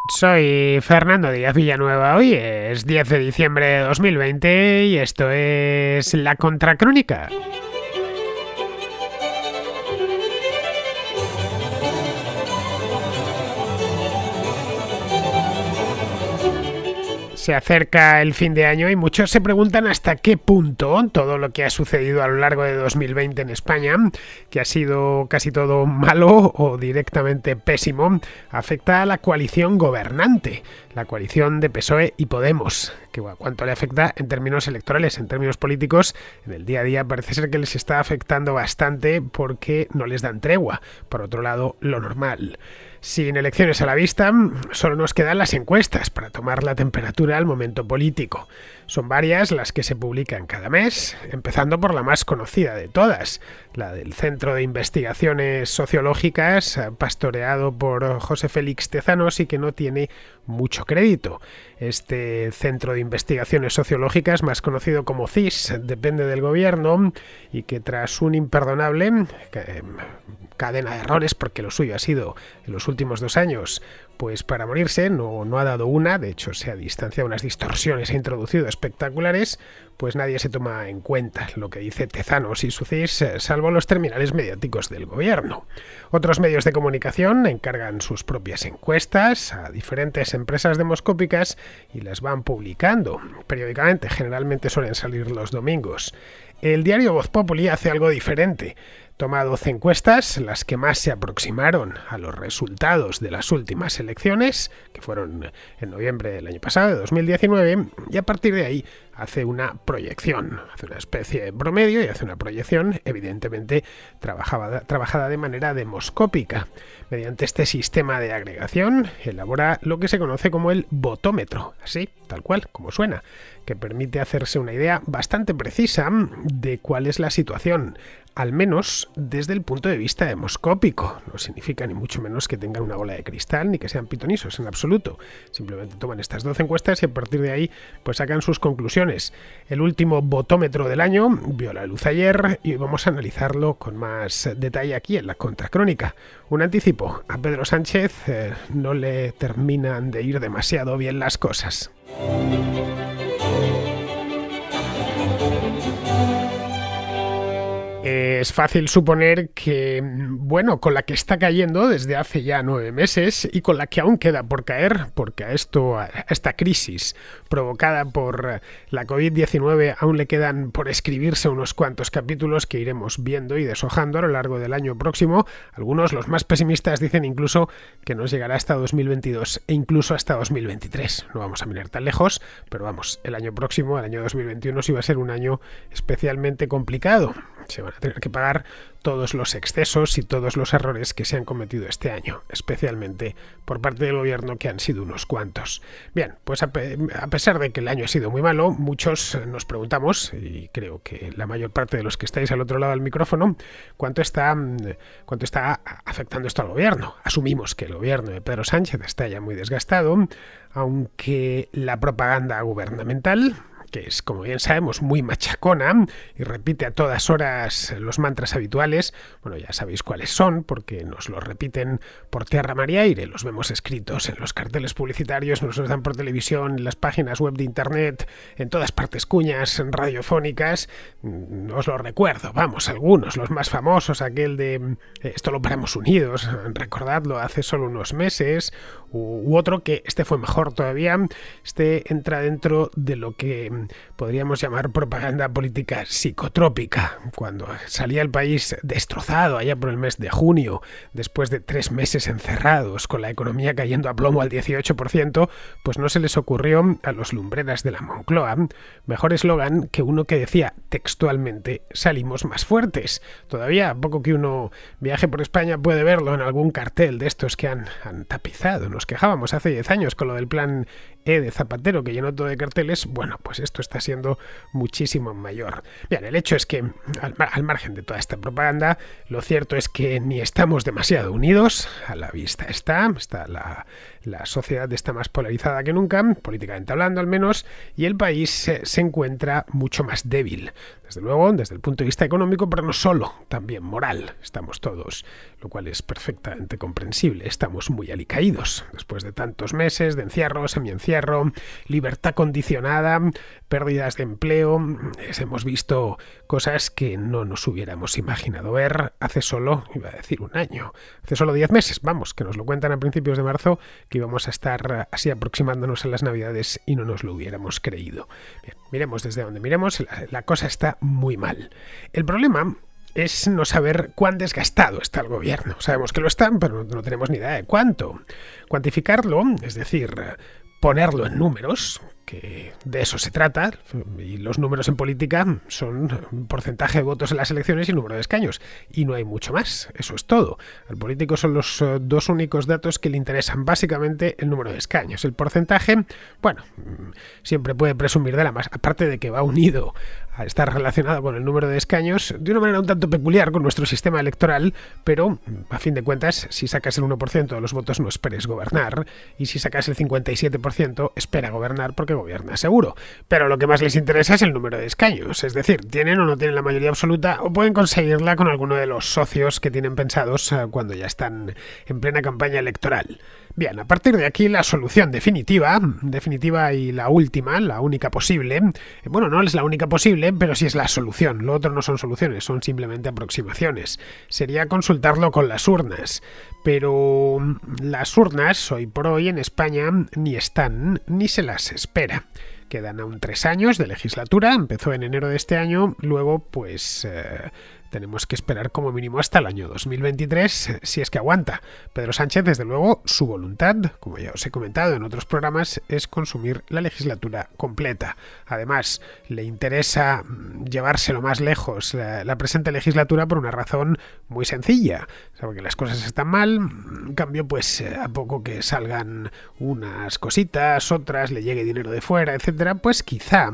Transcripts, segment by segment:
Soy Fernando Díaz Villanueva. Hoy es 10 de diciembre de 2020 y esto es La Contracrónica. Se acerca el fin de año y muchos se preguntan hasta qué punto todo lo que ha sucedido a lo largo de 2020 en España, que ha sido casi todo malo o directamente pésimo, afecta a la coalición gobernante, la coalición de PSOE y Podemos, que cuánto le afecta en términos electorales, en términos políticos, en el día a día parece ser que les está afectando bastante porque no les dan tregua. Por otro lado, lo normal. Sin elecciones a la vista, solo nos quedan las encuestas para tomar la temperatura al momento político. Son varias las que se publican cada mes, empezando por la más conocida de todas, la del Centro de Investigaciones Sociológicas, pastoreado por José Félix Tezanos y que no tiene mucho crédito. Este Centro de Investigaciones Sociológicas, más conocido como CIS, depende del gobierno y que tras un imperdonable cadena de errores, porque lo suyo ha sido en los últimos 2 años, pues para morirse, no ha dado una, de hecho se ha distanciado, unas distorsiones ha introducido espectaculares, pues nadie se toma en cuenta lo que dice Tezanos y su CIS, salvo los terminales mediáticos del gobierno. Otros medios de comunicación encargan sus propias encuestas a diferentes empresas demoscópicas y las van publicando periódicamente, generalmente suelen salir los domingos. El diario Voz Populi hace algo diferente. Toma 12 encuestas, las que más se aproximaron a los resultados de las últimas elecciones, que fueron en noviembre del año pasado, de 2019, y a partir de ahí hace una proyección, hace una especie de promedio y hace una proyección, evidentemente trabajada de manera demoscópica. Mediante este sistema de agregación elabora lo que se conoce como el votómetro, así, tal cual, como suena, que permite hacerse una idea bastante precisa de cuál es la situación, al menos desde el punto de vista demoscópico. No significa ni mucho menos que tengan una bola de cristal ni que sean pitonisos en absoluto. Simplemente toman estas 12 encuestas y a partir de ahí pues sacan sus conclusiones. El último votómetro del año vio la luz ayer y hoy vamos a analizarlo con más detalle aquí en La Contracrónica. Un anticipo, a Pedro Sánchez no le terminan de ir demasiado bien las cosas. Es fácil suponer que, bueno, con la que está cayendo desde hace ya 9 meses y con la que aún queda por caer, porque a esta crisis provocada por la COVID-19 aún le quedan por escribirse unos cuantos capítulos que iremos viendo y deshojando a lo largo del año próximo. Algunos, los más pesimistas, dicen incluso que nos llegará hasta 2022 e incluso hasta 2023. No vamos a mirar tan lejos, pero vamos, el año próximo, el año 2021, sí va a ser un año especialmente complicado. Se van a tener que pagar todos los excesos y todos los errores que se han cometido este año, especialmente por parte del gobierno, que han sido unos cuantos. Bien, pues a pesar de que el año ha sido muy malo, muchos nos preguntamos, y creo que la mayor parte de los que estáis al otro lado del micrófono, cuánto está afectando esto al gobierno. Asumimos que el gobierno de Pedro Sánchez está ya muy desgastado, aunque la propaganda gubernamental, que es, como bien sabemos, muy machacona y repite a todas horas los mantras habituales, bueno, ya sabéis cuáles son, porque nos los repiten por tierra, mar y aire, los vemos escritos en los carteles publicitarios, nos los dan por televisión, en las páginas web de internet, en todas partes, cuñas radiofónicas. Os lo recuerdo, vamos, algunos, los más famosos, aquel de esto lo paramos unidos, recordadlo, hace solo unos meses, u otro que este fue mejor todavía, este entra dentro de lo que podríamos llamar propaganda política psicotrópica. Cuando salía el país destrozado allá por el mes de junio, después de 3 meses encerrados, con la economía cayendo a plomo al 18%, pues no se les ocurrió a los lumbreras de la Moncloa mejor eslogan que uno que decía textualmente: salimos más fuertes. Todavía, a poco que uno viaje por España, puede verlo en algún cartel de estos que han tapizado. Nos quejábamos hace 10 años con lo del plan E de Zapatero, que llenó todo de carteles. Bueno, pues esto está siendo muchísimo mayor. Bien, el hecho es que, al margen de toda esta propaganda, lo cierto es que ni estamos demasiado unidos, a la vista está La sociedad está más polarizada que nunca, políticamente hablando al menos, y el país se encuentra mucho más débil. Desde luego, desde el punto de vista económico, pero no solo, también moral. Estamos todos, lo cual es perfectamente comprensible. Estamos muy alicaídos. Después de tantos meses de encierro, semiencierro, libertad condicionada, pérdidas de empleo, hemos visto cosas que no nos hubiéramos imaginado ver hace solo, iba a decir un año, hace solo 10 meses, vamos, que nos lo cuentan a principios de marzo, que íbamos a estar así aproximándonos a las Navidades y no nos lo hubiéramos creído. Bien, miremos desde donde miremos, la cosa está muy mal. El problema es no saber cuán desgastado está el gobierno. Sabemos que lo están, pero no tenemos ni idea de cuánto. Cuantificarlo, es decir, ponerlo en números, que de eso se trata, y los números en política son porcentaje de votos en las elecciones y número de escaños, y no hay mucho más, eso es todo. Al político son los dos únicos datos que le interesan, básicamente el número de escaños. El porcentaje, bueno, siempre puede presumir de la más, aparte de que va unido a estar relacionado con el número de escaños, de una manera un tanto peculiar con nuestro sistema electoral, pero a fin de cuentas, si sacas el 1% de los votos no esperes gobernar, y si sacas el 57% espera gobernar porque gobierna seguro. Pero lo que más les interesa es el número de escaños, es decir, tienen o no tienen la mayoría absoluta o pueden conseguirla con alguno de los socios que tienen pensados cuando ya están en plena campaña electoral. Bien, a partir de aquí la solución definitiva y la última, la única posible, bueno, no es la única posible, pero sí es la solución. Lo otro no son soluciones, son simplemente aproximaciones. Sería consultarlo con las urnas, pero las urnas hoy por hoy en España ni están ni se las espera. Quedan aún 3 años de legislatura, empezó en enero de este año, luego pues tenemos que esperar como mínimo hasta el año 2023, si es que aguanta. Pedro Sánchez, desde luego, su voluntad, como ya os he comentado en otros programas, es consumir la legislatura completa. Además, le interesa llevárselo más lejos la presente legislatura por una razón muy sencilla. Sabe que las cosas están mal, en cambio, pues a poco que salgan unas cositas, otras, le llegue dinero de fuera, etcétera, pues quizá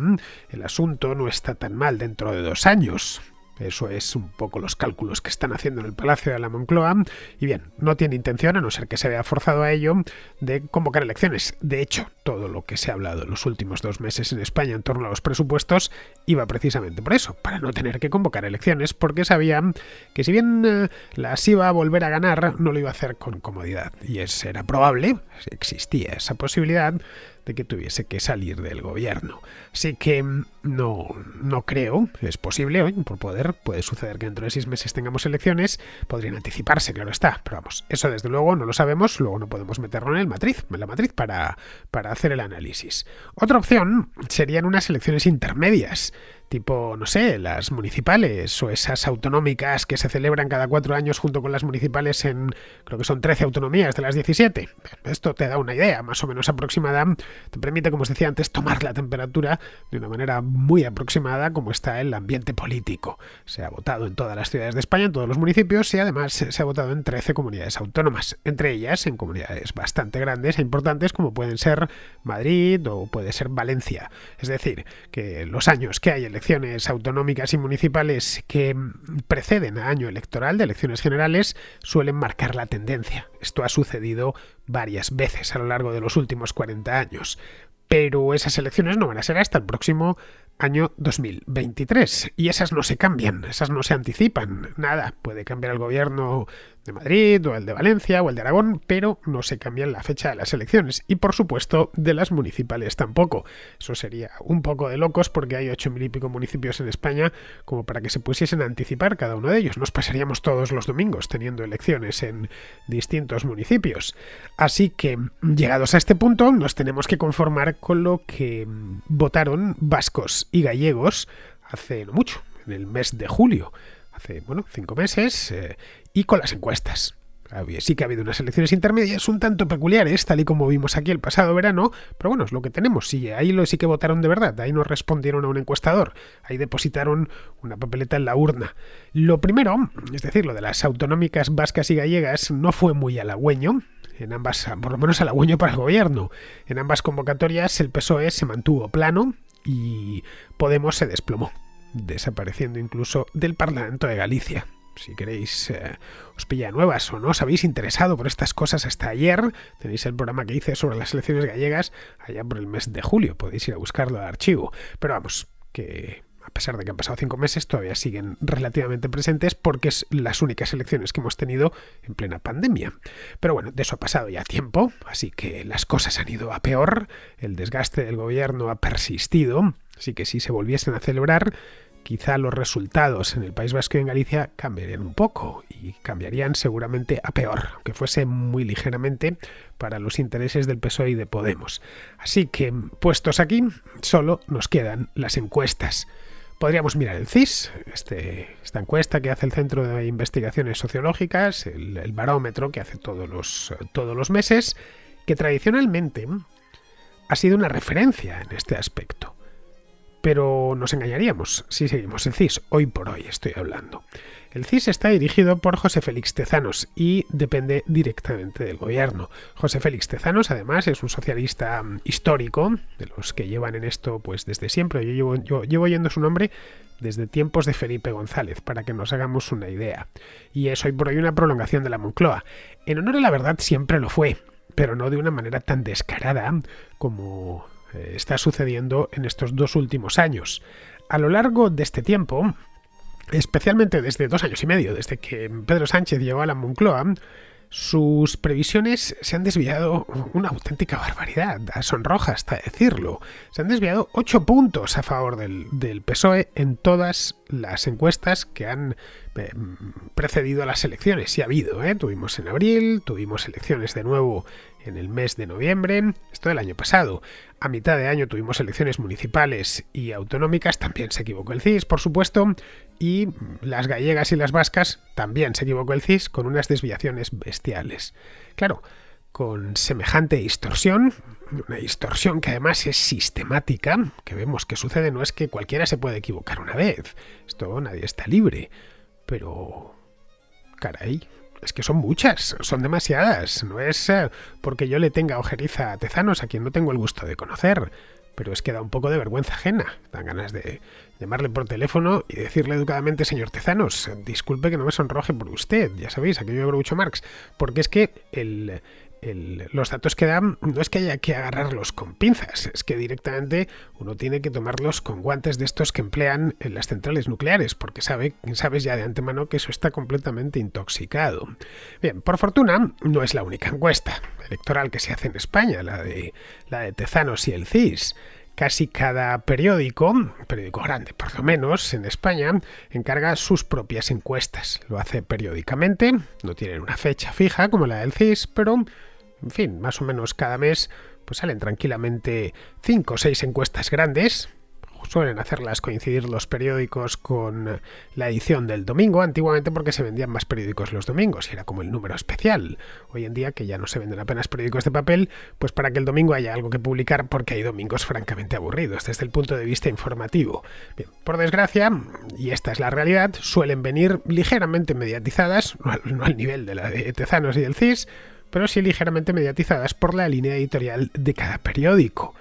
el asunto no está tan mal dentro de 2 años. Eso es un poco los cálculos que están haciendo en el Palacio de la Moncloa. Y bien, no tiene intención, a no ser que se vea forzado a ello, de convocar elecciones. De hecho, todo lo que se ha hablado en los últimos 2 meses en España en torno a los presupuestos iba precisamente por eso, para no tener que convocar elecciones, porque sabían que si bien las iba a volver a ganar, no lo iba a hacer con comodidad. Y era probable, existía esa posibilidad, de que tuviese que salir del gobierno. Así que no creo, es posible hoy, por poder, puede suceder que dentro de 6 meses tengamos elecciones, podrían anticiparse, claro está, pero vamos, eso desde luego no lo sabemos, luego no podemos meterlo en la matriz para hacer el análisis. Otra opción serían unas elecciones intermedias, tipo, no sé, las municipales o esas autonómicas que se celebran cada 4 años junto con las municipales en, creo que son 13 autonomías de las 17. Esto te da una idea más o menos aproximada, te permite, como os decía antes, tomar la temperatura de una manera muy aproximada como está el ambiente político. Se ha votado en todas las ciudades de España, en todos los municipios, y además se ha votado en 13 comunidades autónomas, entre ellas en comunidades bastante grandes e importantes como pueden ser Madrid o puede ser Valencia. Es decir, que los años que hay elecciones autonómicas y municipales que preceden a año electoral de elecciones generales suelen marcar la tendencia. Esto ha sucedido varias veces a lo largo de los últimos 40 años. Pero esas elecciones no van a ser hasta el próximo año 2023. Y esas no se cambian, esas no se anticipan. Nada, puede cambiar el gobierno de Madrid o el de Valencia o el de Aragón, pero no se cambia la fecha de las elecciones. Y por supuesto de las municipales tampoco. Eso sería un poco de locos porque hay 8.000 y pico municipios en España como para que se pusiesen a anticipar cada uno de ellos. Nos pasaríamos todos los domingos teniendo elecciones en distintos municipios. Así que, llegados a este punto, nos tenemos que conformar con lo que votaron vascos y gallegos hace no mucho, en el mes de julio. Hace, 5 meses, y con las encuestas. Sí que ha habido unas elecciones intermedias un tanto peculiares, tal y como vimos aquí el pasado verano, pero bueno, es lo que tenemos. Sí, ahí sí que votaron de verdad, ahí no respondieron a un encuestador, ahí depositaron una papeleta en la urna. Lo primero, es decir, lo de las autonómicas vascas y gallegas, no fue muy halagüeño. En ambas, por lo menos halagüeño para el gobierno. En ambas convocatorias el PSOE se mantuvo plano y Podemos se desplomó, desapareciendo incluso del Parlamento de Galicia. Si queréis, os pilla nuevas o no os habéis interesado por estas cosas hasta ayer, tenéis el programa que hice sobre las elecciones gallegas allá por el mes de julio. Podéis ir a buscarlo al archivo. Pero vamos, que a pesar de que han pasado 5 meses, todavía siguen relativamente presentes porque es las únicas elecciones que hemos tenido en plena pandemia. Pero bueno, de eso ha pasado ya tiempo, así que las cosas han ido a peor, el desgaste del gobierno ha persistido, así que si se volviesen a celebrar, quizá los resultados en el País Vasco y en Galicia cambiarían un poco y cambiarían seguramente a peor, aunque fuese muy ligeramente para los intereses del PSOE y de Podemos. Así que, puestos aquí, solo nos quedan las encuestas. Podríamos mirar el CIS, esta encuesta que hace el Centro de Investigaciones Sociológicas, el barómetro que hace todos los meses, que tradicionalmente ha sido una referencia en este aspecto. Pero nos engañaríamos si seguimos el CIS, hoy por hoy estoy hablando. El CIS está dirigido por José Félix Tezanos y depende directamente del gobierno. José Félix Tezanos, además, es un socialista histórico, de los que llevan en esto pues desde siempre. Yo llevo oyendo su nombre desde tiempos de Felipe González, para que nos hagamos una idea. Y es hoy por hoy una prolongación de la Moncloa. En honor a la verdad siempre lo fue, pero no de una manera tan descarada como está sucediendo en estos 2 últimos años. A lo largo de este tiempo, especialmente desde 2 años y medio, desde que Pedro Sánchez llegó a la Moncloa, sus previsiones se han desviado una auténtica barbaridad, sonroja hasta decirlo. Se han desviado 8 puntos a favor del PSOE en todas las encuestas que han precedido a las elecciones. Sí ha habido, tuvimos en abril, tuvimos elecciones de nuevo en el mes de noviembre, esto del año pasado. A mitad de año tuvimos elecciones municipales y autonómicas, también se equivocó el CIS, por supuesto, y las gallegas y las vascas también se equivocó el CIS con unas desviaciones bestiales. Claro, con semejante distorsión, una distorsión que además es sistemática, que vemos que sucede, no es que cualquiera se puede equivocar una vez, esto nadie está libre, pero caray, es que son muchas, son demasiadas. No es porque yo le tenga ojeriza a Tezanos, a quien no tengo el gusto de conocer, pero es que da un poco de vergüenza ajena. Dan ganas de llamarle por teléfono y decirle educadamente: señor Tezanos, disculpe que no me sonroje por usted, ya sabéis, aquello de Groucho Marx, porque es que los datos que dan no es que haya que agarrarlos con pinzas, es que directamente uno tiene que tomarlos con guantes de estos que emplean en las centrales nucleares, porque sabes ya de antemano que eso está completamente intoxicado. Bien, por fortuna no es la única encuesta electoral que se hace en España, la de Tezanos y el CIS. Casi cada periódico grande por lo menos en España, encarga sus propias encuestas. Lo hace periódicamente, no tienen una fecha fija como la del CIS, pero en fin, más o menos cada mes pues salen tranquilamente 5 o 6 encuestas grandes. Suelen hacerlas coincidir los periódicos con la edición del domingo, antiguamente porque se vendían más periódicos los domingos y era como el número especial. Hoy en día, que ya no se venden apenas periódicos de papel, pues para que el domingo haya algo que publicar, porque hay domingos francamente aburridos desde el punto de vista informativo. Bien, por desgracia, y esta es la realidad, suelen venir ligeramente mediatizadas, no al nivel de la de Tezanos y del CIS, pero sí ligeramente mediatizadas por la línea editorial de cada periódico.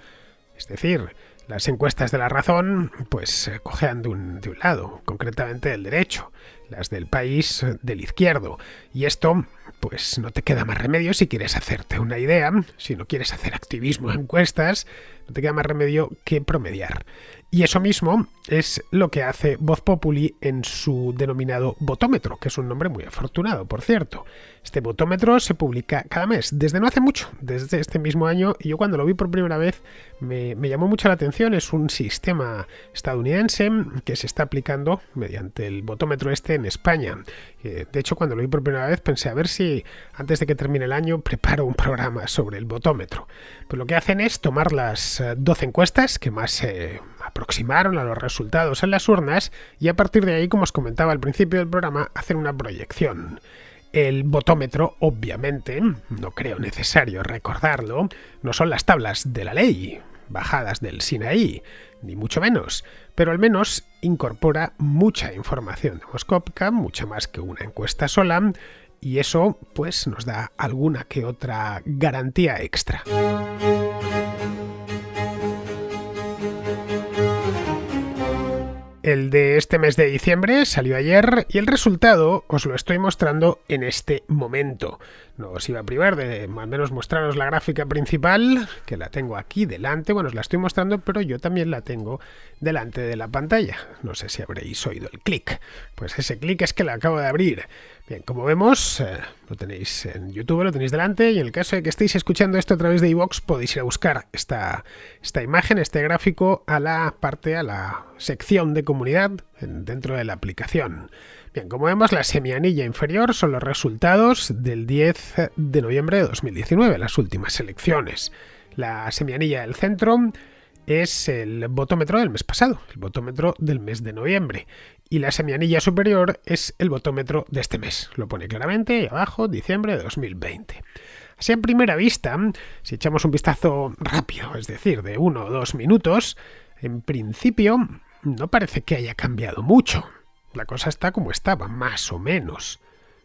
Es decir, las encuestas de La Razón pues cojean de un lado, concretamente del derecho, las del País del izquierdo. Y esto pues no te queda más remedio si quieres hacerte una idea, si no quieres hacer activismo en encuestas, no te queda más remedio que promediar. Y eso mismo es lo que hace Voz Populi en su denominado votómetro, que es un nombre muy afortunado, por cierto. Este votómetro se publica cada mes, desde no hace mucho, desde este mismo año, y yo cuando lo vi por primera vez me llamó mucho la atención. Es un sistema estadounidense que se está aplicando mediante el votómetro en España. De hecho, cuando lo vi por primera vez pensé a ver si antes de que termine el año preparo un programa sobre el votómetro. Pues lo que hacen es tomar las 12 encuestas que más se aproximaron a los resultados en las urnas y a partir de ahí, como os comentaba al principio del programa, hacer una proyección. El votómetro, obviamente, no creo necesario recordarlo, no son las tablas de la ley, bajadas del Sinaí, ni mucho menos, pero al menos incorpora mucha información demoscópica, mucha más que una encuesta sola, y eso pues nos da alguna que otra garantía extra. El de este mes de diciembre salió ayer y el resultado os lo estoy mostrando en este momento. No os iba a privar de al menos mostraros la gráfica principal, que la tengo aquí delante. Bueno, os la estoy mostrando, pero yo también la tengo delante de la pantalla. No sé si habréis oído el clic. Pues ese clic es que la acabo de abrir. Bien, como vemos, lo tenéis en YouTube, lo tenéis delante, y en el caso de que estéis escuchando esto a través de iVoox, podéis ir a buscar esta imagen, este gráfico, a la sección de comunidad dentro de la aplicación. Bien, como vemos, la semianilla inferior son los resultados del 10 de noviembre de 2019, las últimas elecciones. La semianilla del centro es el votómetro del mes pasado, el votómetro del mes de noviembre. Y la semianilla superior es el votómetro de este mes. Lo pone claramente ahí abajo, diciembre de 2020. Así a primera vista, si echamos un vistazo rápido, es decir, de 1 o 2 minutos, en principio no parece que haya cambiado mucho. La cosa está como estaba, más o menos.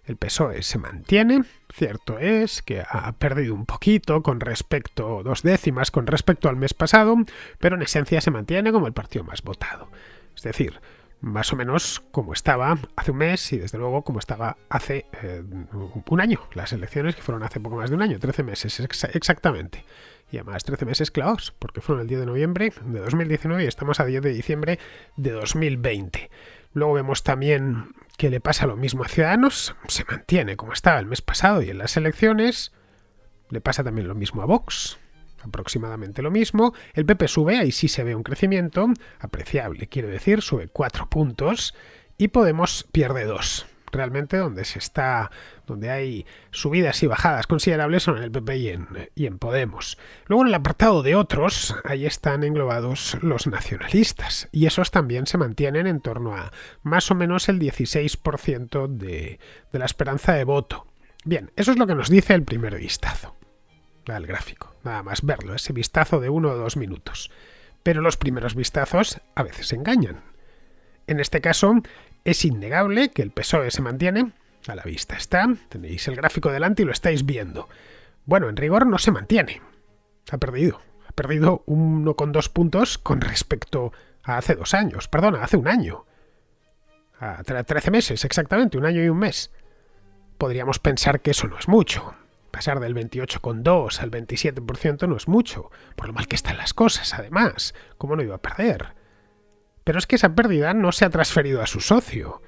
El PSOE se mantiene, cierto es que ha perdido un poquito con respecto, 2 décimas con respecto al mes pasado, pero en esencia se mantiene como el partido más votado. Es decir, más o menos como estaba hace un mes y desde luego como estaba hace un año. Las elecciones que fueron hace poco más de un año, 13 meses exactamente. Y además 13 meses clavados, porque fueron el 10 de noviembre de 2019 y estamos a 10 de diciembre de 2020. Luego vemos también que le pasa lo mismo a Ciudadanos, se mantiene como estaba el mes pasado y en las elecciones. Le pasa también lo mismo a Vox, aproximadamente lo mismo. El PP sube, ahí sí se ve un crecimiento apreciable, quiero decir, sube 4 puntos, y Podemos pierde 2. Realmente donde hay subidas y bajadas considerables son en el PP y en Podemos. Luego en el apartado de otros, ahí están englobados los nacionalistas, y esos también se mantienen en torno a más o menos el 16% de la esperanza de voto. Bien, eso es lo que nos dice el primer vistazo al gráfico, nada más verlo, ese vistazo de 1 o 2 minutos. Pero los primeros vistazos a veces engañan. En este caso, es innegable que el PSOE se mantiene, a la vista está, tenéis el gráfico delante y lo estáis viendo. Bueno, en rigor no se mantiene, ha perdido 1,2 puntos con respecto a hace 2 años, perdona, hace un año, a 13 meses exactamente, un año y un mes. Podríamos pensar que eso no es mucho. Pasar del 28,2 al 27% no es mucho, por lo mal que están las cosas, además. ¿Cómo no iba a perder? Pero es que esa pérdida no se ha transferido a su socio,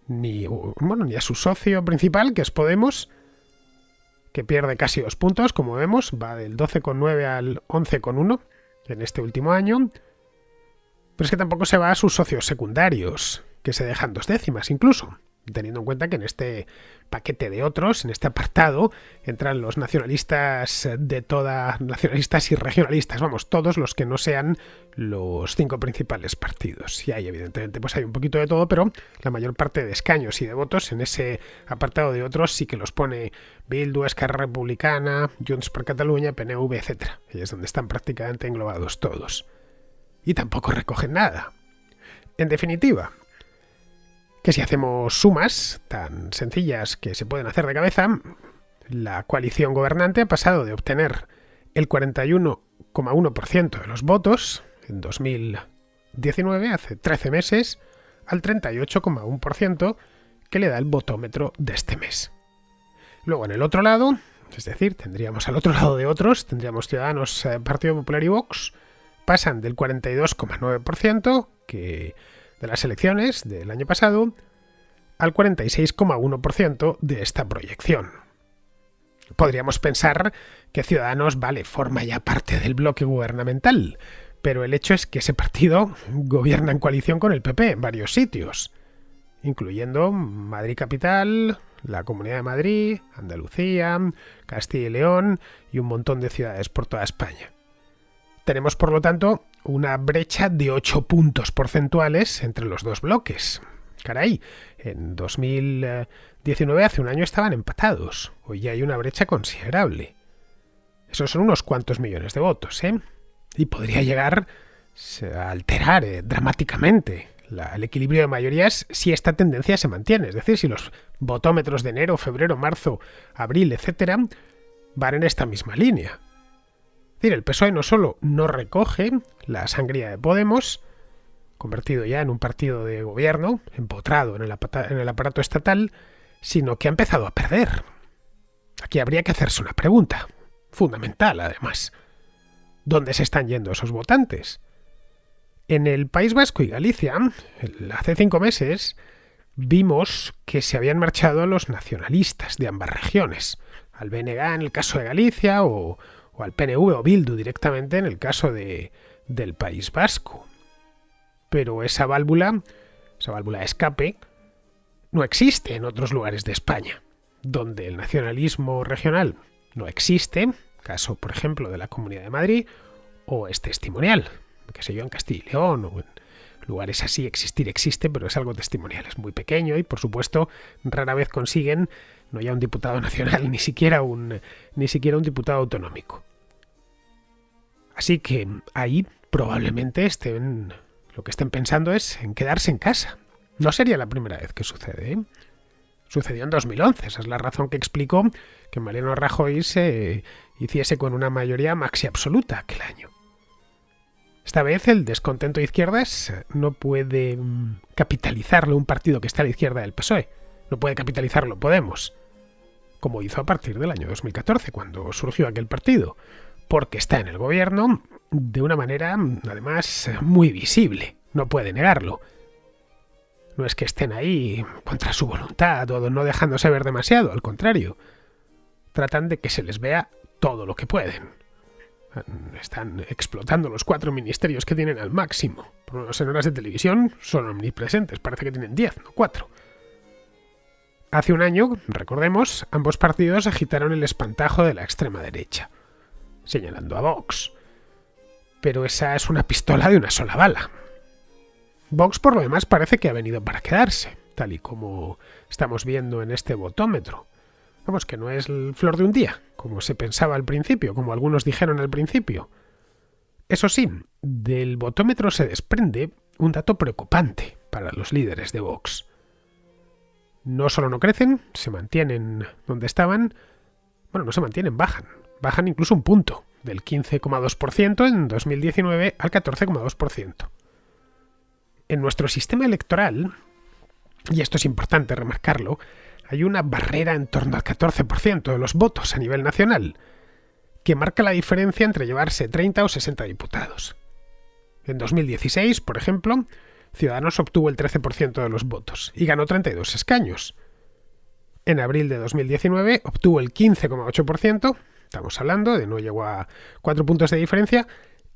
ni a su socio principal, que es Podemos, que pierde casi 2 puntos, como vemos, va del 12,9 al 11,1 en este último año. Pero es que tampoco se va a sus socios secundarios, que se dejan 2 décimas incluso, teniendo en cuenta que en este paquete de otros, en este apartado, entran los nacionalistas nacionalistas y regionalistas, vamos, todos los que no sean los 5 principales partidos. Y ahí evidentemente pues hay un poquito de todo, pero la mayor parte de escaños y de votos en ese apartado de otros sí que los pone Bildu, Esquerra Republicana, Junts per Catalunya, PNV, etc. Ahí es donde están prácticamente englobados todos. Y tampoco recogen nada. En definitiva, que si hacemos sumas tan sencillas que se pueden hacer de cabeza, la coalición gobernante ha pasado de obtener el 41,1% de los votos en 2019, hace 13 meses, al 38,1% que le da el votómetro de este mes. Luego en el otro lado, es decir, tendríamos al otro lado de otros, tendríamos Ciudadanos, Partido Popular y Vox, pasan del 42,9% de las elecciones del año pasado al 46,1% de esta proyección. Podríamos pensar que Ciudadanos, forma ya parte del bloque gubernamental, pero el hecho es que ese partido gobierna en coalición con el PP en varios sitios, incluyendo Madrid Capital, la Comunidad de Madrid, Andalucía, Castilla y León y un montón de ciudades por toda España. Tenemos, por lo tanto, una brecha de 8 puntos porcentuales entre los dos bloques. Caray, en 2019, hace un año, estaban empatados. Hoy ya hay una brecha considerable. Esos son unos cuantos millones de votos, ¿eh? Y podría llegar a alterar dramáticamente el equilibrio de mayorías si esta tendencia se mantiene. Es decir, si los votómetros de enero, febrero, marzo, abril, etcétera, van en esta misma línea. Es decir, el PSOE no solo no recoge la sangría de Podemos, convertido ya en un partido de gobierno, empotrado en el aparato estatal, sino que ha empezado a perder. Aquí habría que hacerse una pregunta, fundamental además. ¿Dónde se están yendo esos votantes? En el País Vasco y Galicia, hace 5 meses, vimos que se habían marchado los nacionalistas de ambas regiones, al BNG en el caso de Galicia o al PNV o Bildu directamente en el caso del País Vasco. Pero esa válvula de escape, no existe en otros lugares de España, donde el nacionalismo regional no existe, caso por ejemplo de la Comunidad de Madrid, o es testimonial, qué sé yo, en Castilla y León o en lugares así existe, pero es algo testimonial, es muy pequeño y por supuesto rara vez consiguen no ya un diputado nacional, ni siquiera un diputado autonómico. Así que ahí probablemente lo que estén pensando es en quedarse en casa. No sería la primera vez que sucede, ¿eh? Sucedió en 2011, esa es la razón que explicó que Mariano Rajoy se hiciese con una mayoría maxi absoluta aquel año. Esta vez el descontento de izquierdas no puede capitalizarlo un partido que está a la izquierda del PSOE. No puede capitalizarlo Podemos, como hizo a partir del año 2014, cuando surgió aquel partido, porque está en el gobierno de una manera, además, muy visible. No puede negarlo. No es que estén ahí contra su voluntad o no dejándose ver demasiado, al contrario. Tratan de que se les vea todo lo que pueden. Están explotando los 4 ministerios que tienen al máximo. Por lo menos en horas de televisión son omnipresentes, parece que tienen 10, no 4. Hace un año, recordemos, ambos partidos agitaron el espantajo de la extrema derecha, señalando a Vox. Pero esa es una pistola de una sola bala. Vox, por lo demás, parece que ha venido para quedarse, tal y como estamos viendo en este votómetro. Vamos, que no es el flor de un día, como se pensaba al principio, como algunos dijeron al principio. Eso sí, del votómetro se desprende un dato preocupante para los líderes de Vox. No solo no crecen, se mantienen donde estaban, no se mantienen, bajan incluso un punto, del 15,2% en 2019 al 14,2%. En nuestro sistema electoral, y esto es importante remarcarlo, hay una barrera en torno al 14% de los votos a nivel nacional, que marca la diferencia entre llevarse 30 o 60 diputados. En 2016, por ejemplo, Ciudadanos obtuvo el 13% de los votos y ganó 32 escaños. En abril de 2019 obtuvo el 15,8%, estamos hablando de no llegó a 4 puntos de diferencia,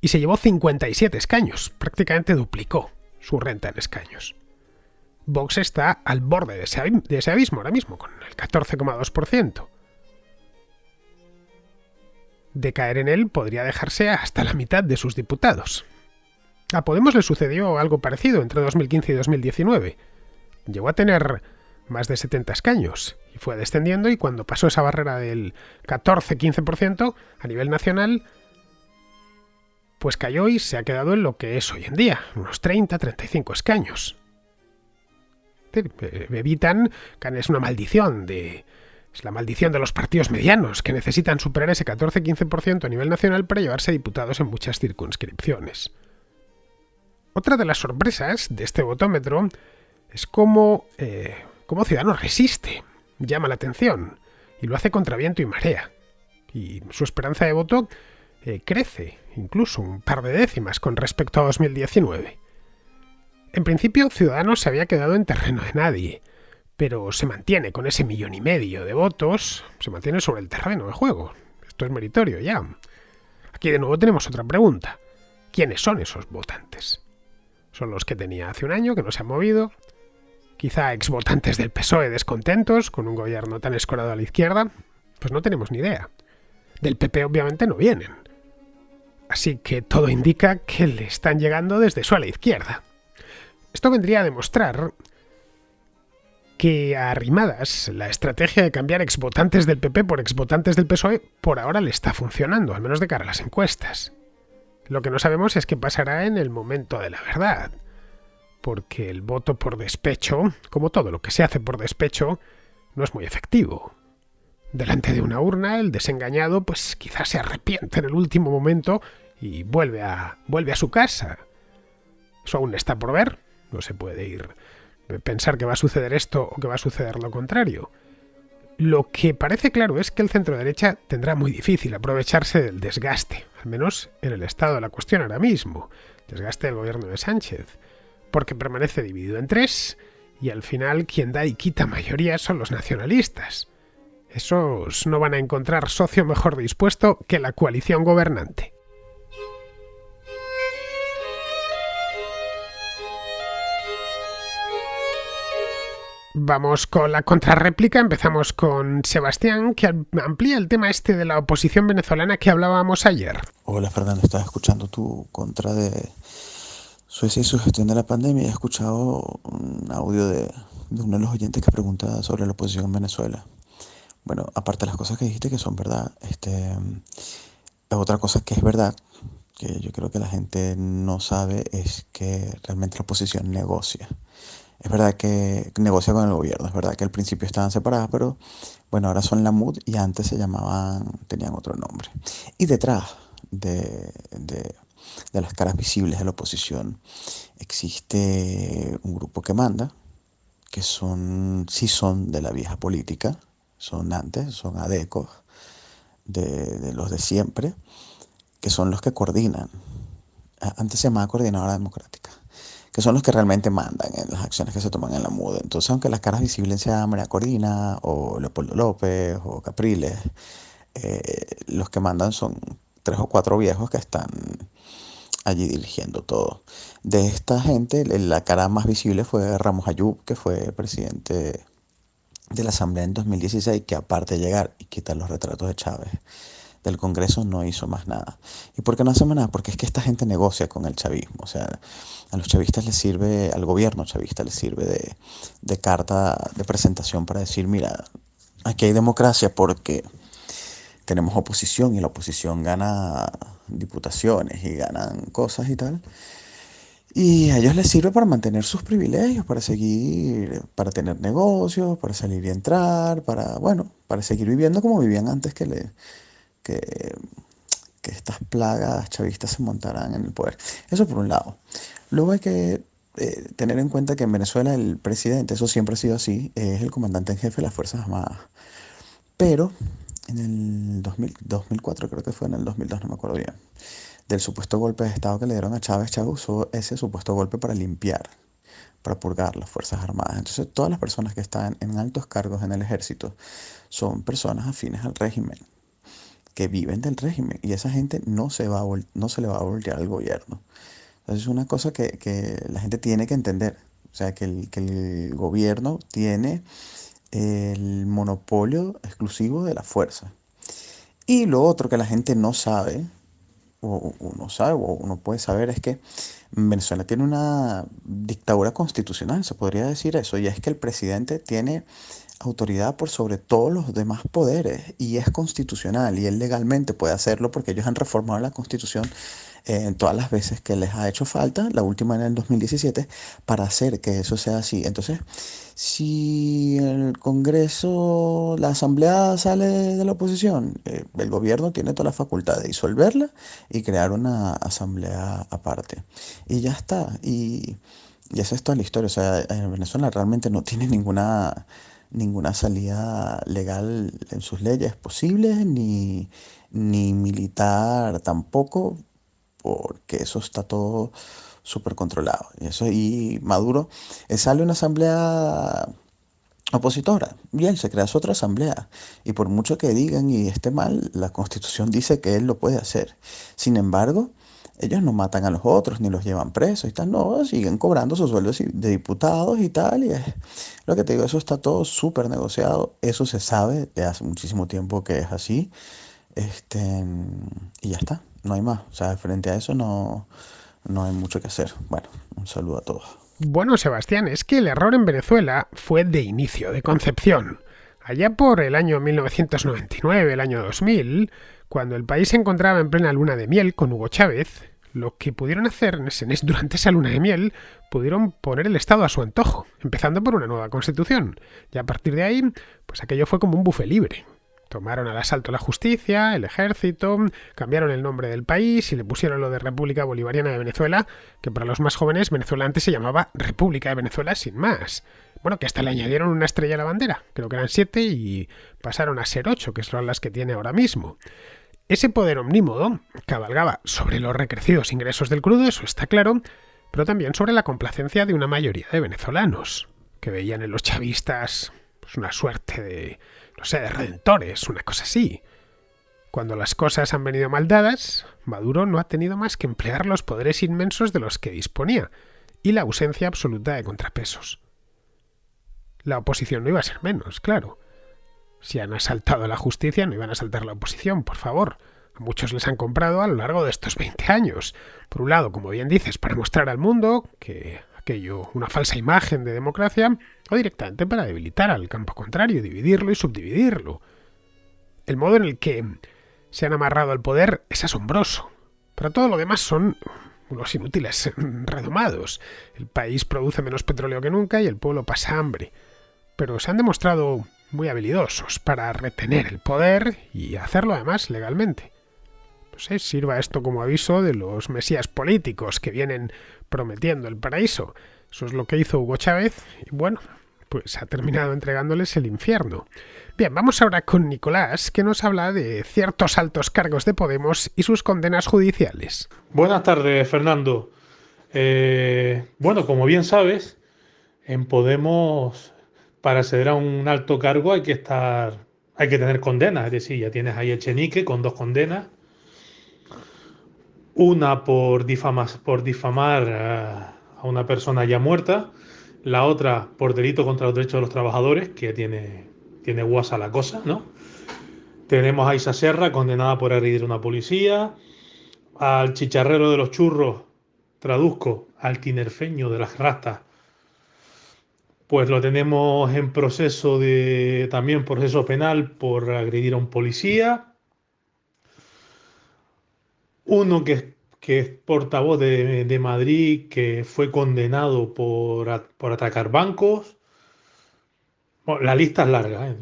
y se llevó 57 escaños, prácticamente duplicó su renta en escaños. Vox está al borde de ese abismo ahora mismo, con el 14,2%. De caer en él podría dejarse hasta la mitad de sus diputados. A Podemos le sucedió algo parecido entre 2015 y 2019. Llegó a tener más de 70 escaños y fue descendiendo, y cuando pasó esa barrera del 14-15% a nivel nacional, pues cayó y se ha quedado en lo que es hoy en día, unos 30-35 escaños. Evitan, que es una maldición es la maldición de los partidos medianos, que necesitan superar ese 14-15% a nivel nacional para llevarse diputados en muchas circunscripciones. Otra de las sorpresas de este votómetro es cómo Ciudadanos resiste, llama la atención, y lo hace contra viento y marea. Y su esperanza de voto crece, incluso un par de décimas con respecto a 2019. En principio, Ciudadanos se había quedado en terreno de nadie, pero se mantiene con ese 1,5 millones de votos, se mantiene sobre el terreno de juego. Esto es meritorio ya. Aquí de nuevo tenemos otra pregunta. ¿Quiénes son esos votantes? ¿Son los que tenía hace un año, que no se han movido? ¿Quizá exvotantes del PSOE descontentos con un gobierno tan escorado a la izquierda? Pues no tenemos ni idea. Del PP obviamente no vienen. Así que todo indica que le están llegando desde su ala izquierda. Esto vendría a demostrar que a Arrimadas la estrategia de cambiar exvotantes del PP por exvotantes del PSOE por ahora le está funcionando, al menos de cara a las encuestas. Lo que no sabemos es qué pasará en el momento de la verdad, porque el voto por despecho, como todo lo que se hace por despecho, no es muy efectivo. Delante de una urna, el desengañado pues quizás se arrepiente en el último momento y vuelve a su casa. Eso aún está por ver. No se puede ir pensar que va a suceder esto o que va a suceder lo contrario. Lo que parece claro es que el centro derecha tendrá muy difícil aprovecharse del desgaste, al menos en el estado de la cuestión ahora mismo, desgaste del gobierno de Sánchez, porque permanece dividido en tres y al final quien da y quita mayoría son los nacionalistas. Esos no van a encontrar socio mejor dispuesto que la coalición gobernante. Vamos con la contrarréplica. Empezamos con Sebastián, que amplía el tema este de la oposición venezolana que hablábamos ayer. Hola Fernando, estaba escuchando tu contra de Suecia y su gestión de la pandemia y he escuchado un audio de uno de los oyentes que pregunta sobre la oposición en Venezuela. Bueno, aparte de las cosas que dijiste que son verdad, otra cosa que es verdad, que yo creo que la gente no sabe, es que realmente la oposición negocia. Es verdad que negocia con el gobierno, es verdad que al principio estaban separadas, pero bueno, ahora son la MUD y antes tenían otro nombre. Y detrás de las caras visibles de la oposición existe un grupo que manda, que sí son de la vieja política, son adecos de los de siempre, que son los que coordinan. Antes se llamaba Coordinadora Democrática, que son los que realmente mandan en las acciones que se toman en la MUD. Entonces, aunque las caras visibles sean María Corina o Leopoldo López o Capriles, los que mandan son 3 o 4 viejos que están allí dirigiendo todo. De esta gente, la cara más visible fue Ramos Ayub, que fue presidente de la Asamblea en 2016, que aparte de llegar y quitar los retratos de Chávez del Congreso, no hizo más nada. ¿Y por qué no hacemos nada? Porque es que esta gente negocia con el chavismo. O sea, a los chavistas les sirve, al gobierno chavista les sirve de carta de presentación para decir, mira, aquí hay democracia porque tenemos oposición y la oposición gana diputaciones y ganan cosas y tal. Y a ellos les sirve para mantener sus privilegios, para tener negocios, para salir y entrar, para seguir viviendo como vivían antes que, que estas plagas chavistas se montaran en el poder. Eso por un lado. Luego hay que tener en cuenta que en Venezuela el presidente, eso siempre ha sido así, es el comandante en jefe de las Fuerzas Armadas. Pero en el 2004, creo que fue en el 2002, no me acuerdo bien, del supuesto golpe de Estado que le dieron a Chávez, Chávez usó ese supuesto golpe para limpiar, para purgar las Fuerzas Armadas. Entonces, todas las personas que están en altos cargos en el ejército son personas afines al régimen, que viven del régimen, y esa gente no se le va a voltear al gobierno. Entonces, es una cosa que la gente tiene que entender. O sea, que el gobierno tiene el monopolio exclusivo de la fuerza. Y lo otro que la gente no sabe, o no puede saber, es que Venezuela tiene una dictadura constitucional, se podría decir eso, y es que el presidente tiene autoridad por sobre todos los demás poderes y es constitucional y él legalmente puede hacerlo porque ellos han reformado la constitución en todas las veces que les ha hecho falta, la última en el 2017, para hacer que eso sea así. Entonces, si el Congreso, la Asamblea sale de la oposición, el gobierno tiene toda la facultad de disolverla y crear una asamblea aparte. Y ya está. Y esa es toda la historia. O sea, en Venezuela realmente no tiene ninguna salida legal en sus leyes posibles, ni militar tampoco, porque eso está todo súper controlado. Y Maduro, sale una asamblea opositora, bien, se crea su otra asamblea. Y por mucho que digan y esté mal, la constitución dice que él lo puede hacer. Sin embargo, ellos no matan a los otros, ni los llevan presos y tal, no, siguen cobrando sus sueldos de diputados y tal, y es lo que te digo, eso está todo súper negociado, eso se sabe de hace muchísimo tiempo que es así, este, y ya está, no hay más, o sea, frente a eso no hay mucho que hacer. Bueno, un saludo a todos. Bueno, Sebastián, es que el error en Venezuela fue de inicio, de concepción. Allá por el año 1999, el año 2000, cuando el país se encontraba en plena luna de miel con Hugo Chávez, lo que pudieron hacer durante esa luna de miel, pudieron poner el Estado a su antojo, empezando por una nueva constitución. Y a partir de ahí, pues aquello fue como un buffet libre. Tomaron al asalto la justicia, el ejército, cambiaron el nombre del país y le pusieron lo de República Bolivariana de Venezuela, que para los más jóvenes Venezuela antes se llamaba República de Venezuela sin más. Bueno, que hasta le añadieron una estrella a la bandera, creo que eran 7 y pasaron a ser 8, que son las que tiene ahora mismo. Ese poder omnímodo cabalgaba sobre los recrecidos ingresos del crudo, eso está claro, pero también sobre la complacencia de una mayoría de venezolanos, que veían en los chavistas pues una suerte de, no sé, de redentores, una cosa así. Cuando las cosas han venido mal dadas, Maduro no ha tenido más que emplear los poderes inmensos de los que disponía y la ausencia absoluta de contrapesos. La oposición no iba a ser menos, claro. Si han asaltado a la justicia, no iban a asaltar la oposición, por favor. A muchos les han comprado a lo largo de estos 20 años. Por un lado, como bien dices, para mostrar al mundo que aquello, una falsa imagen de democracia, o directamente para debilitar al campo contrario, dividirlo y subdividirlo. El modo en el que se han amarrado al poder es asombroso. Pero todo lo demás son unos inútiles redomados. El país produce menos petróleo que nunca y el pueblo pasa hambre. Pero se han demostrado muy habilidosos para retener el poder y hacerlo además legalmente. No sé, sirva esto como aviso de los mesías políticos que vienen prometiendo el paraíso. Eso es lo que hizo Hugo Chávez y bueno, pues ha terminado entregándoles el infierno. Bien, vamos ahora con Nicolás, que nos habla de ciertos altos cargos de Podemos y sus condenas judiciales. Buenas tardes, Fernando. Bueno, como bien sabes, en Podemos, para acceder a un alto cargo hay que tener condenas. Es decir, ya tienes ahí Echenique con 2 condenas. Una por difamar a una persona ya muerta. La otra por delito contra los derechos de los trabajadores, que tiene guasa la cosa, ¿no? Tenemos a Isa Serra, condenada por agredir a una policía. Al chicharrero de los churros, traduzco, al tinerfeño de las rastas, pues lo tenemos en también proceso penal por agredir a un policía. Uno que es portavoz de Madrid, que fue condenado por atacar bancos. Bueno, la lista es larga, ¿eh?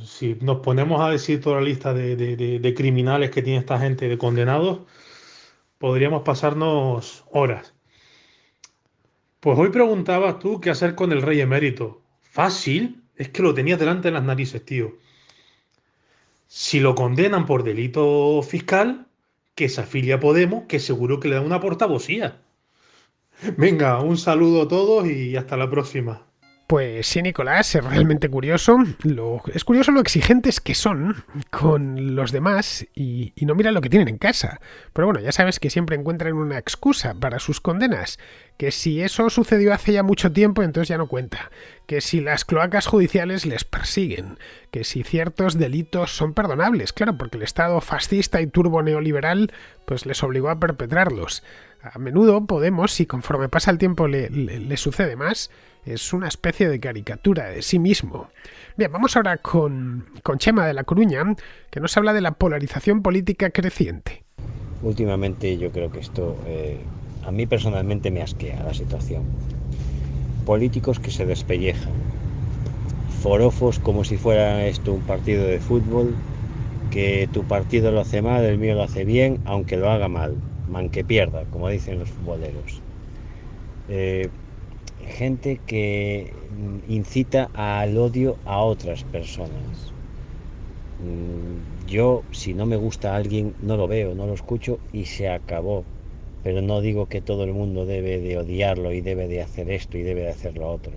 Si nos ponemos a decir toda la lista de criminales que tiene esta gente, de condenados, podríamos pasarnos horas. Pues hoy preguntabas tú qué hacer con el rey emérito. Fácil, es que lo tenías delante de las narices, tío. Si lo condenan por delito fiscal, que se afilie a Podemos, que seguro que le da una portavocía. Venga, un saludo a todos y hasta la próxima. Pues sí, Nicolás, es realmente curioso. Es curioso lo exigentes que son con los demás y no miran lo que tienen en casa. Pero bueno, ya sabes que siempre encuentran una excusa para sus condenas. Que si eso sucedió hace ya mucho tiempo, entonces ya no cuenta. Que si las cloacas judiciales les persiguen. Que si ciertos delitos son perdonables, claro, porque el Estado fascista y turbo neoliberal pues les obligó a perpetrarlos. A menudo Podemos, y conforme pasa el tiempo le sucede más, es una especie de caricatura de sí mismo. Bien, vamos ahora con Chema de La Coruña, que nos habla de la polarización política creciente. Últimamente yo creo que esto a mí personalmente me asquea la situación. Políticos que se despellejan, forofos como si fuera esto un partido de fútbol, que tu partido lo hace mal, el mío lo hace bien, aunque lo haga mal, man que pierda, como dicen los futboleros. Gente que incita al odio a otras personas. Yo, si no me gusta a alguien, no lo veo, no lo escucho y se acabó. Pero no digo que todo el mundo debe de odiarlo y debe de hacer esto y debe de hacer lo otro.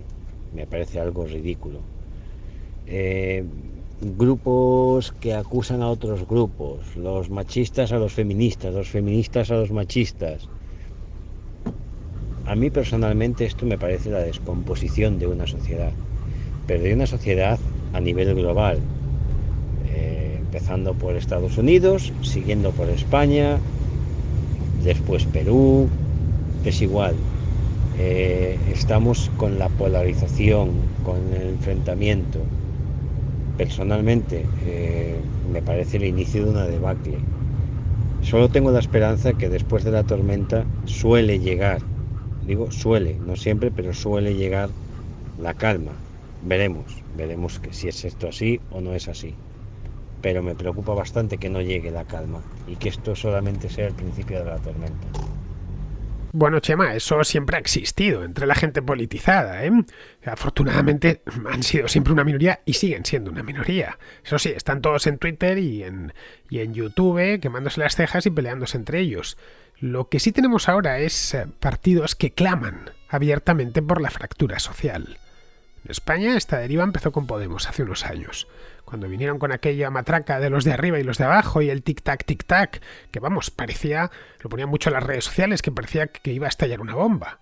Me parece algo ridículo. Grupos que acusan a otros grupos, los machistas a los feministas a los machistas. A mí personalmente esto me parece la descomposición de una sociedad, pero de una sociedad a nivel global, empezando por Estados Unidos, siguiendo por España, después Perú, es igual. Estamos con la polarización, con el enfrentamiento. Personalmente me parece el inicio de una debacle. Solo tengo la esperanza que después de la tormenta suele llegar, digo suele, no siempre, pero suele llegar la calma. Veremos que si es esto así o no es así. pero me preocupa bastante que no llegue la calma y que esto solamente sea el principio de la tormenta. Bueno, Chema, eso siempre ha existido entre la gente politizada, ¿eh? Afortunadamente han sido siempre una minoría y siguen siendo una minoría. Eso sí, están todos en Twitter y en YouTube quemándose las cejas y peleándose entre ellos. Lo que sí tenemos ahora es partidos que claman abiertamente por la fractura social. En España esta deriva empezó con Podemos hace unos años, cuando vinieron con aquella matraca de los de arriba y los de abajo y el tic-tac, que vamos, parecía, lo ponían mucho en las redes sociales, que parecía que iba a estallar una bomba.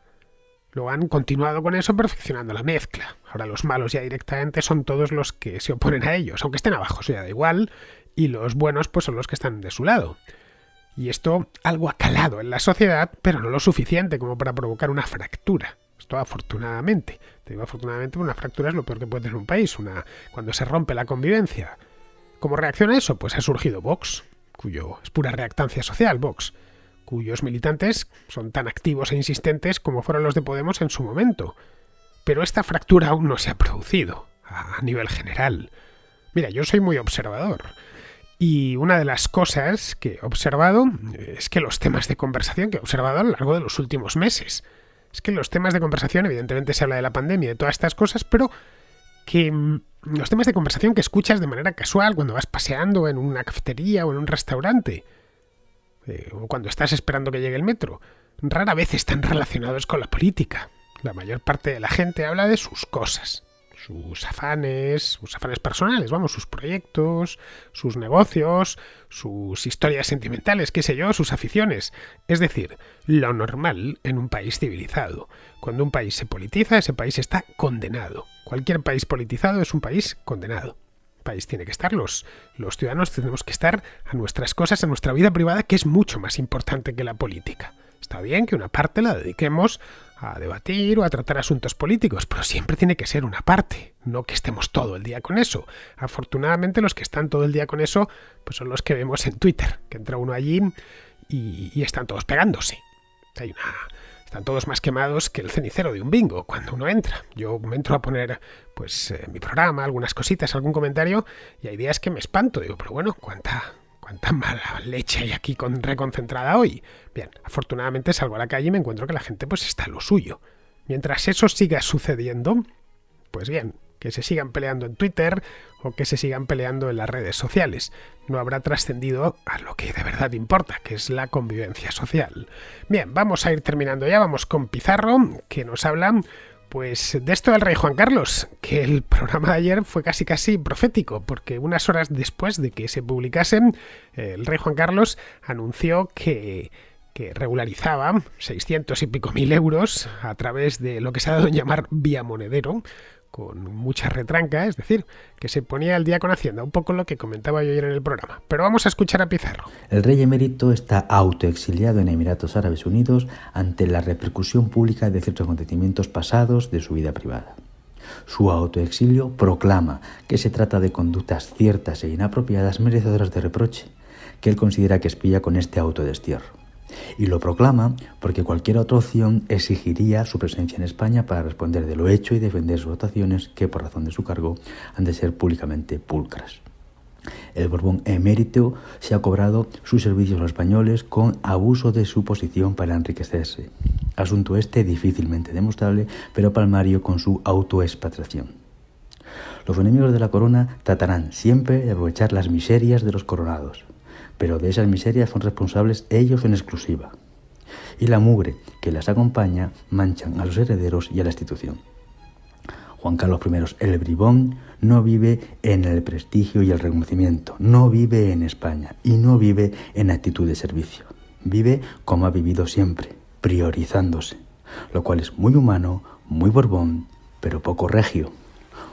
Luego han continuado con eso perfeccionando la mezcla. Ahora los malos ya directamente son todos los que se oponen a ellos, aunque estén abajo, eso ya da igual, y los buenos pues son los que están de su lado. Y esto algo ha calado en la sociedad, pero no lo suficiente como para provocar una fractura. Esto afortunadamente. Te digo afortunadamente, una fractura es lo peor que puede tener un país, cuando se rompe la convivencia. ¿Cómo reacciona a eso? Pues ha surgido Vox, cuyo es pura reactancia social, Vox, cuyos militantes son tan activos e insistentes como fueron los de Podemos en su momento. Pero esta fractura aún no se ha producido a nivel general. Mira, yo soy muy observador. Y una de las cosas que he observado es que los temas de conversación que he observado a lo largo de los últimos meses, es que los temas de conversación, evidentemente se habla de la pandemia y de todas estas cosas, pero que los temas de conversación que escuchas de manera casual cuando vas paseando en una cafetería o en un restaurante, o cuando estás esperando que llegue el metro, rara vez están relacionados con la política. La mayor parte de la gente habla de sus cosas, sus afanes personales, vamos, sus proyectos, sus negocios, sus historias sentimentales, qué sé yo, sus aficiones. Es decir, lo normal en un país civilizado. Cuando un país se politiza, ese país está condenado. Cualquier país politizado es un país condenado. El país tiene que estar, los ciudadanos tenemos que estar a nuestras cosas, a nuestra vida privada, que es mucho más importante que la política. Está bien que una parte la dediquemos a debatir o a tratar asuntos políticos, pero siempre tiene que ser una parte, no que estemos todo el día con eso. Afortunadamente los que están todo el día con eso pues son los que vemos en Twitter, que entra uno allí y están todos pegándose. Están todos más quemados que el cenicero de un bingo cuando uno entra. Yo me entro a poner pues mi programa, algunas cositas, algún comentario, y hay días que me espanto. Digo, pero bueno, ¿cuánta mala leche hay aquí reconcentrada hoy? Bien, afortunadamente salgo a la calle y me encuentro que la gente pues está a lo suyo. Mientras eso siga sucediendo, pues bien, que se sigan peleando en Twitter o que se sigan peleando en las redes sociales. No habrá trascendido a lo que de verdad importa, que es la convivencia social. Bien, vamos a ir terminando ya, vamos con Pizarro, que nos habla pues de esto del rey Juan Carlos, que el programa de ayer fue casi profético, porque unas horas después de que se publicase, el rey Juan Carlos anunció que regularizaba 600 y pico mil euros a través de lo que se ha dado en llamar vía monedero, con mucha retranca, es decir, que se ponía al día con Hacienda, un poco lo que comentaba yo ayer en el programa. Pero vamos a escuchar a Pizarro. El rey emérito está autoexiliado en Emiratos Árabes Unidos ante la repercusión pública de ciertos acontecimientos pasados de su vida privada. Su autoexilio proclama que se trata de conductas ciertas e inapropiadas merecedoras de reproche, que él considera que espía con este autodestierro. Y lo proclama porque cualquier otra opción exigiría su presencia en España para responder de lo hecho y defender sus votaciones que, por razón de su cargo, han de ser públicamente pulcras. El Borbón emérito se ha cobrado sus servicios a los españoles con abuso de su posición para enriquecerse. Asunto este difícilmente demostrable, pero palmario con su autoexpatriación. Los enemigos de la corona tratarán siempre de aprovechar las miserias de los coronados, pero de esas miserias son responsables ellos en exclusiva. Y la mugre que las acompaña manchan a los herederos y a la institución. Juan Carlos I, el bribón, no vive en el prestigio y el reconocimiento, no vive en España y no vive en actitud de servicio. Vive como ha vivido siempre, priorizándose, lo cual es muy humano, muy Borbón, pero poco regio.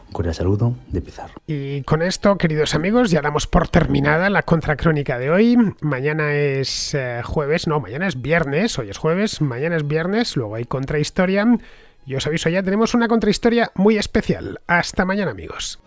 Un cordial saludo de Pizarro. Y con esto, queridos amigos, ya damos por terminada la contracrónica de hoy. Mañana es mañana es viernes, hoy es jueves, mañana es viernes, luego hay contrahistoria. Y os aviso ya, tenemos una contrahistoria muy especial. Hasta mañana, amigos.